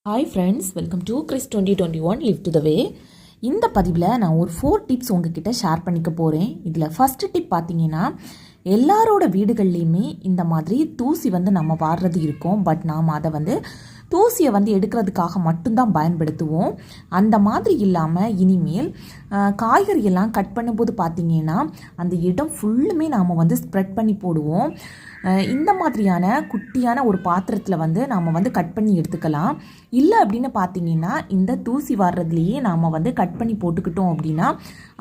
Hi friends, welcome to Chris 2021 live to the way. இந்த பதிவில் நான் ஒரு 4 டிப்ஸ் உங்ககிட்ட ஷேர் பண்ணிக்க போகிறேன். இதில் ஃபஸ்ட்டு டிப் பார்த்தீங்கன்னா, எல்லாரோட வீடுகள்லேயுமே இந்த மாதிரி தூசி நம்ம வாடுறது இருக்கும். பட் நாம் அதை தூசியை எடுக்கிறதுக்காக மட்டும்தான் பயன்படுத்துவோம். அந்த மாதிரி இல்லாமல் இனிமேல் காய்கறியெல்லாம் கட் பண்ணும்போது பார்த்திங்கன்னா அந்த இடம் ஃபுல்லுமே நாம் ஸ்ப்ரெட் பண்ணி போடுவோம். இந்த மாதிரியான குட்டியான ஒரு பாத்திரத்தில் நாம் கட் பண்ணி எடுத்துக்கலாம். இல்லை அப்படின்னு பார்த்தீங்கன்னா இந்த தூசி வர்றதுலேயே நாம் கட் பண்ணி போட்டுக்கிட்டோம் அப்படின்னா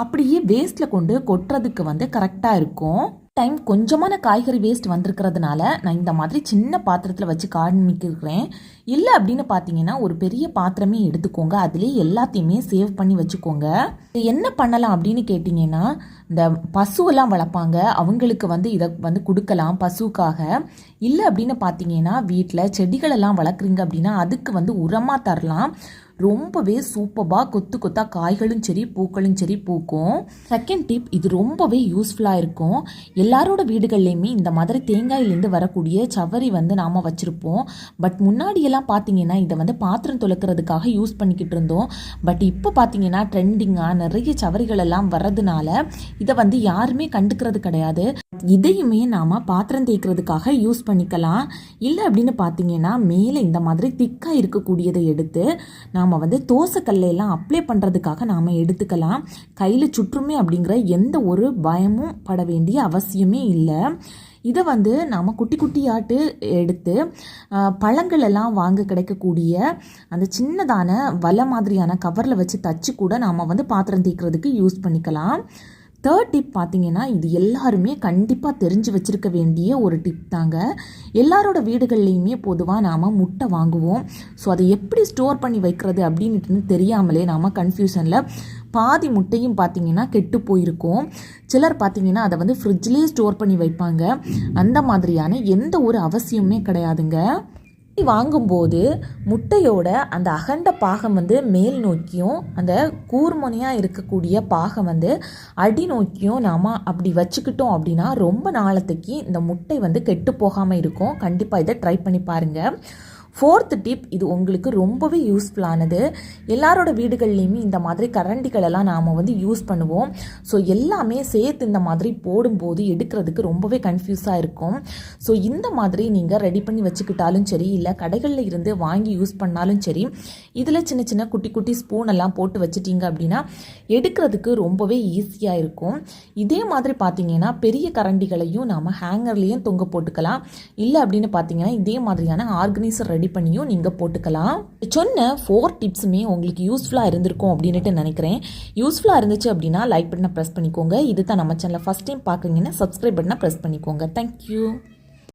அப்படியே வேஸ்ட்டில் கொண்டு கொட்டுறதுக்கு கரெக்டாக இருக்கும். டைம் கொஞ்சமான காய்கறி வேஸ்ட் வந்திருக்கிறதுனால நான் இந்த மாதிரி சின்ன பாத்திரத்தில் வச்சு காமிக்கிறேன். இல்லை அப்படின்னு பார்த்தீங்கன்னா ஒரு பெரிய பாத்திரமே எடுத்துக்கோங்க, அதுலேயே எல்லாத்தையுமே சேவ் பண்ணி வச்சுக்கோங்க. என்ன பண்ணலாம் அப்படின்னு கேட்டிங்கன்னா, இந்த பசுவெல்லாம் வளர்ப்பாங்க, அவங்களுக்கு இதை கொடுக்கலாம் பசுக்காக. இல்லை அப்படின்னு பார்த்தீங்கன்னா வீட்டில் செடிகளெல்லாம் வளர்க்குறீங்க அப்படின்னா அதுக்கு உரமாக தரலாம். ரொம்பவே சூப்பராக கொத்து கொத்தாக காய்களும் சரி பூக்களும் சரி பூக்கும். செகண்ட் டிப், இது ரொம்பவே யூஸ்ஃபுல்லாக இருக்கும். எல்லாரோட வீடுகள்லையுமே இந்த மாதிரி தேங்காயிலேருந்து வரக்கூடிய சவரி நாம் வச்சுருப்போம். பட் முன்னாடியெல்லாம் பார்த்தீங்கன்னா இதை பாத்திரம் துளக்கிறதுக்காக யூஸ் பண்ணிக்கிட்டு இருந்தோம். பட் இப்போ பார்த்தீங்கன்னா ட்ரெண்டிங்காக நிறைய சவரிகள் எல்லாம் வர்றதுனால இதை யாருமே கண்டுக்கிறது கிடையாது. இதையுமே நாம் பாத்திரம் தேய்க்கிறதுக்காக யூஸ் பண்ணிக்கலாம். இல்லை அப்படின்னு பார்த்தீங்கன்னா மேலே இந்த மாதிரி திக்காக இருக்கக்கூடியதை எடுத்து நாம் தோசைக்கல்லையெல்லாம் அப்ளை பண்ணுறதுக்காக நாம் எடுத்துக்கலாம். கையில் சுற்றுமே அப்படிங்கிற எந்த ஒரு பயமும் பட வேண்டிய அவசியமே இல்லை. இதை நாம் குட்டி குட்டியாட்டு எடுத்து பழங்கள் எல்லாம் வாங்க கிடைக்கக்கூடிய அந்த சின்னதான வலை மாதிரியான கவரில் வச்சு தச்சு கூட நாம் பாத்திரம் தேய்க்கிறதுக்கு யூஸ் பண்ணிக்கலாம். தேர்ட் டிப் பார்த்தீங்கன்னா, இது எல்லாருமே கண்டிப்பாக தெரிஞ்சு வச்சுருக்க வேண்டிய ஒரு டிப் தாங்க. எல்லாரோட வீடுகள்லையுமே பொதுவாக நாம் முட்டை வாங்குவோம். ஸோ அதை எப்படி ஸ்டோர் பண்ணி வைக்கிறது அப்படின்ட்டு தெரியாமலே நாம் கன்ஃபியூஷனில் பாதி முட்டையும் பார்த்திங்கன்னா கெட்டு போயிருக்கும். சிலர் பார்த்திங்கன்னா அதை ஃப்ரிட்ஜ்லேயே ஸ்டோர் பண்ணி வைப்பாங்க. அந்த மாதிரியான எந்த ஒரு அவசியமே கிடையாதுங்க. வாங்கும்போது முட்டையோட அந்த அகண்ட பாகம் மேல் நோக்கியும் அந்த கூர்முனையாக இருக்கக்கூடிய பாகம் அடி நோக்கியும் நாம் அப்படி வச்சுக்கிட்டோம் அப்படின்னா ரொம்ப நாளத்துக்கு இந்த முட்டை கெட்டு போகாமல் இருக்கும். கண்டிப்பாக இதை ட்ரை பண்ணி பாருங்கள். ஃபோர்த்து டிப், இது உங்களுக்கு ரொம்பவே யூஸ்ஃபுல்லானது. எல்லாரோட வீடுகள்லையுமே இந்த மாதிரி கரண்டிகளெல்லாம் நாம் யூஸ் பண்ணுவோம். ஸோ எல்லாமே சேர்த்து இந்த மாதிரி போடும்போது எடுக்கிறதுக்கு ரொம்பவே கன்ஃபியூஸாக இருக்கும். ஸோ இந்த மாதிரி நீங்கள் ரெடி பண்ணி வச்சுக்கிட்டாலும் சரி, இல்லை கடைகளில் இருந்து வாங்கி யூஸ் பண்ணாலும் சரி, இதில் சின்ன சின்ன குட்டி குட்டி ஸ்பூன் எல்லாம் போட்டு வச்சுட்டிங்க அப்படின்னா எடுக்கிறதுக்கு ரொம்பவே ஈஸியாக இருக்கும். இதே மாதிரி பார்த்தீங்கன்னா பெரிய கரண்டிகளையும் நாம் ஹேங்கர்லேயும் தொங்க போட்டுக்கலாம். இல்லை அப்படின்னு பார்த்தீங்கன்னா இதே மாதிரியான ஆர்கனைசர் ரெடி பண்ணியும் நீங்கள் போட்டுக்கலாம். சொன்ன 4 டிப்ஸுமே உங்களுக்கு யூஸ்ஃபுல்லாக இருந்திருக்கும் அப்படின்ட்டு நினைக்கிறேன். யூஸ்ஃபுல்லாக இருந்துச்சு அப்படின்னா லைக் பட்டனை ப்ரெஸ் பண்ணிக்கோங்க. இது தான் நம்ம சேனலை ஃபஸ்ட் டைம் பார்க்குறீங்கன்னா சப்ஸ்கிரைப் பட்டனை ப்ரெஸ் பண்ணிக்கோங்க. தேங்க்யூ.